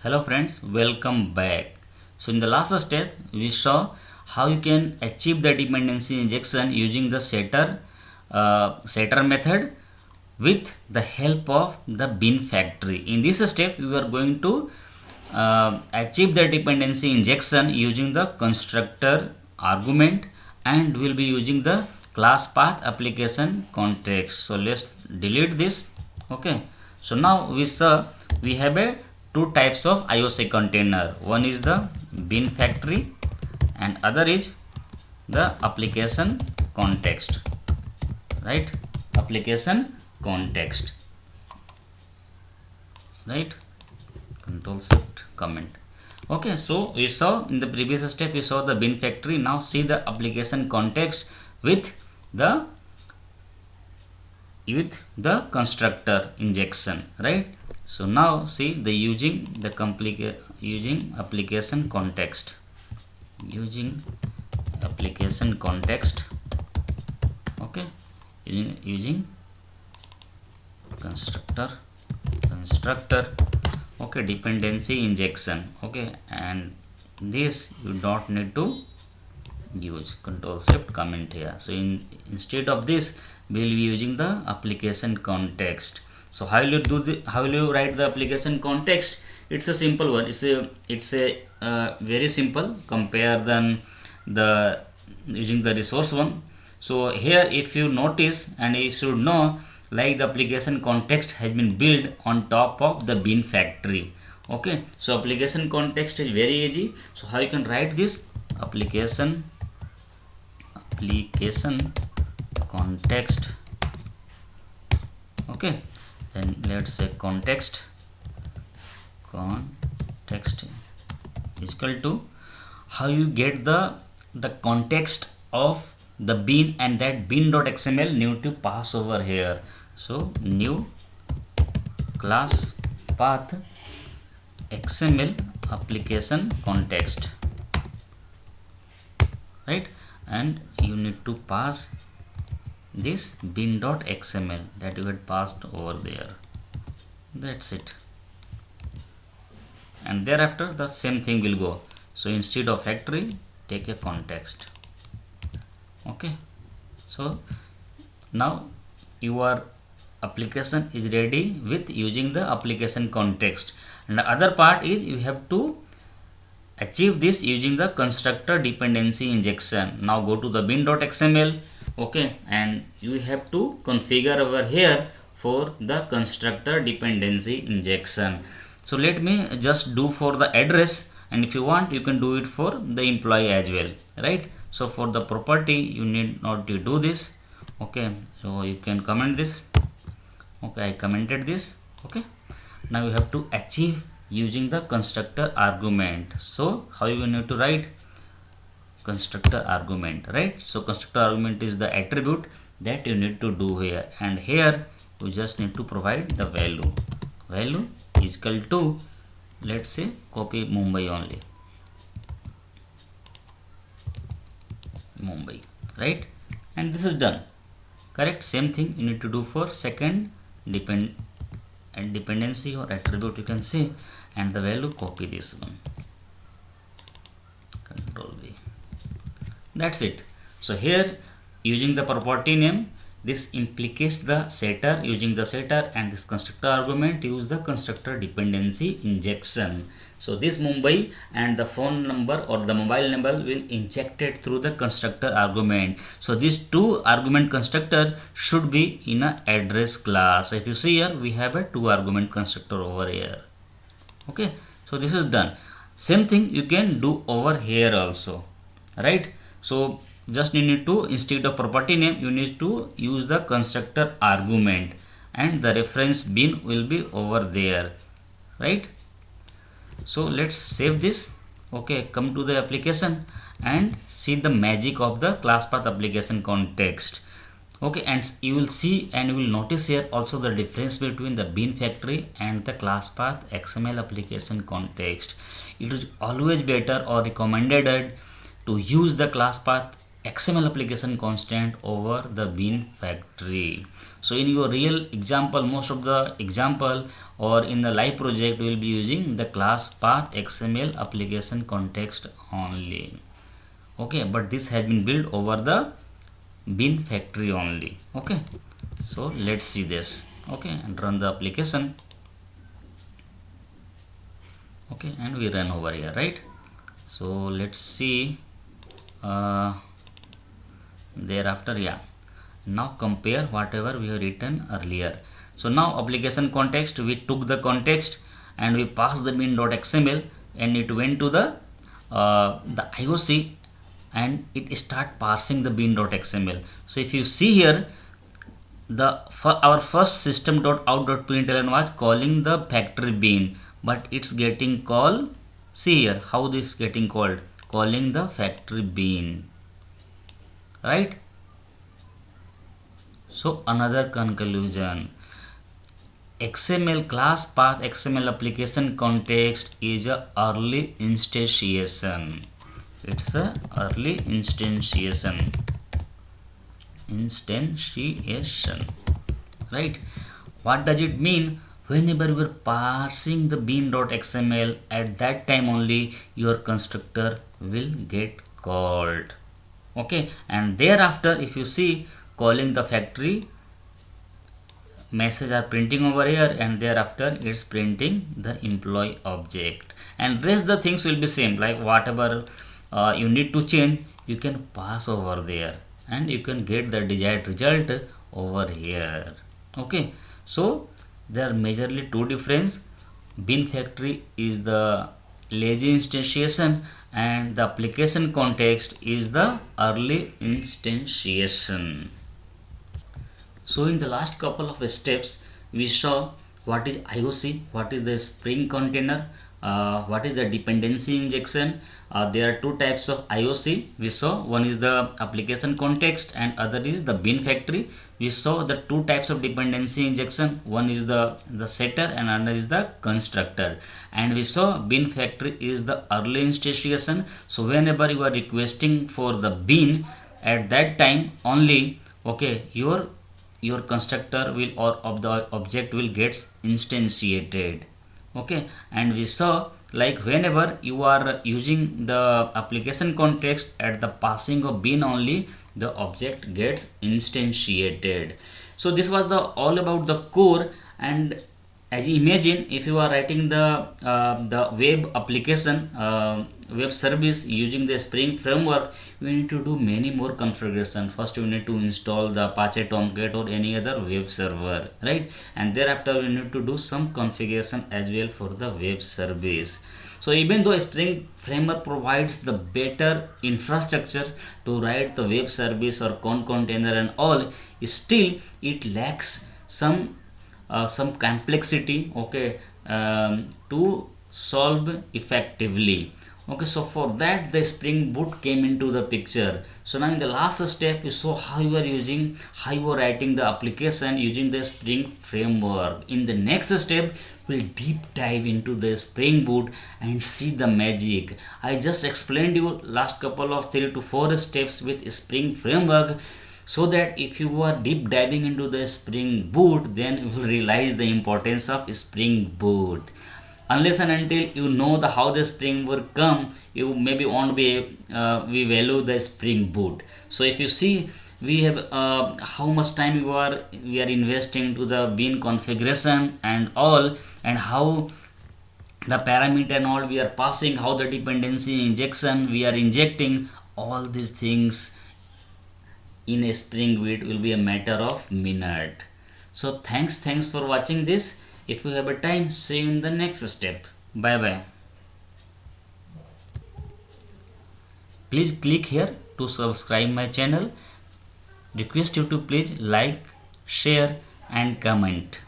Hello friends, welcome back. So in the last step, we saw how you can achieve the dependency injection using the setter method with the help of the bin factory. In this step, we are going to achieve the dependency injection using the constructor argument, and we'll be using the class path application context. So let's delete this. Okay, so now we have a two types of IOC container. One is the bin factory and other is the application context, right? Application context, right? Control shift comment. Okay, so we saw in the previous step, we saw the bin factory. Now see the application context with the constructor injection, right? So now see the using application context, using application context. Okay, using constructor, okay, dependency injection. Okay, and this you don't need to use. Control shift comment here. So instead of this, we will be using the application context. So how will you do the how will you write the application context? It's a simple one. It's a very simple compare than the using the resource one. So here, if you notice and you should know, like the application context has been built on top of the bin factory. Okay, so application context is very easy. So how you can write this? Application context. Okay, then let's say context is equal to how you get the context of the bin, and that bin.xml need to pass over here. So new class path xml application context, right? And you need to pass this bin.xml that you had passed over there. That's it, and thereafter the same thing will go. So instead of factory, take a context. Okay, so now your application is ready with using the application context, and the other part is you have to achieve this using the constructor dependency injection. Now go to the bin.xml. Okay, and you have to configure over here for the constructor dependency injection. So let me just do for the address, and if you want, you can do it for the employee as well, right? So for the property, you need not to do this. Okay, so you can comment this. Okay, I commented this. Okay, now you have to achieve using the constructor argument. So how you need to write constructor argument, right? So constructor argument is the attribute that you need to do here, and here you just need to provide the value is equal to, let's say, copy Mumbai only, Mumbai, right? And this is done, correct? Same thing you need to do for second dependency or attribute, you can say, and the value, copy this one, control V. That's it. So here, using the property name, this implicates the setter. Using the setter and this constructor argument, use the constructor dependency injection. So this Mumbai and the phone number or the mobile number will injected through the constructor argument. So these two argument constructor should be in a address class. So if you see here, we have a two argument constructor over here. Okay, so this is done. Same thing you can do over here also, right? So just you need to, instead of property name, you need to use the constructor argument, and the reference bin will be over there, right? So let's save this. Okay, come to the application and see the magic of the class path application context. Okay, and you will see and you will notice here also the difference between the bin factory and the class path XML application context. It is always better or recommended to use the class path XML application constant over the bin factory. So in your real example, most of the example or in the live project, we will be using the class path XML application context only. Okay, but this has been built over the bin factory only. Okay, so let's see this. Okay, and run the application. Okay, and we run over here, right? So let's see. Thereafter, yeah, now compare whatever we have written earlier. So now application context, we took the context and we passed the bin.xml and it went to the IOC and it start parsing the bin.xml. So if you see here, our first system.out.println was calling the factory bin, but it's getting called, see here how this is getting called, calling the factory bin, right? So another conclusion, XML class path XML application context is a early instantiation. It's a early instantiation, right? What does it mean? Whenever you are parsing the bin.xml, at that time only your constructor will get called. Okay, and thereafter if you see, calling the factory, message are printing over here, and thereafter it's printing the employee object, and rest the things will be same, like whatever you need to change, you can pass over there and you can get the desired result over here. Okay, so there are majorly two difference. Bin factory is the lazy instantiation and the application context is the early instantiation. So in the last couple of steps, we saw what is IOC, what is the Spring container, what is the dependency injection. There are two types of IOC we saw. One is the application context and other is the bin factory. We saw the two types of dependency injection. One is the setter and another is the constructor. And we saw bin factory is the early instantiation. So whenever you are requesting for the bin, at that time only, okay, your constructor will or of the object will gets instantiated. Okay, and we saw like whenever you are using the application context, at the passing of bin only the object gets instantiated. So this was the all about the core. And as you imagine, if you are writing the web application, web service using the Spring framework, you need to do many more configuration. First you need to install the Apache Tomcat or any other web server, right? And thereafter you need to do some configuration as well for the web service. So even though Spring framework provides the better infrastructure to write the web service or container and all, still it lacks some complexity, okay, to solve effectively. Okay, so for that the Spring Boot came into the picture. So now in the last step you saw how you are writing the application using the Spring framework. In the next step we'll deep dive into the Spring Boot and see the magic. I just explained you last couple of 3 to 4 steps with Spring framework, so that if you are deep diving into the Spring Boot, then you will realize the importance of Spring Boot. Unless and until you know the how the Spring Boot come, you maybe won't be we value the Spring Boot. So if you see, we have how much time we are investing to the bin configuration and all, and how the parameter and all we are passing, how the dependency injection we are injecting, all these things in a Spring Boot will be a matter of minute. So thanks for watching this. If you have a time, see you in the next step. Bye bye. Please click here to subscribe my channel. Request you to please like, share and comment.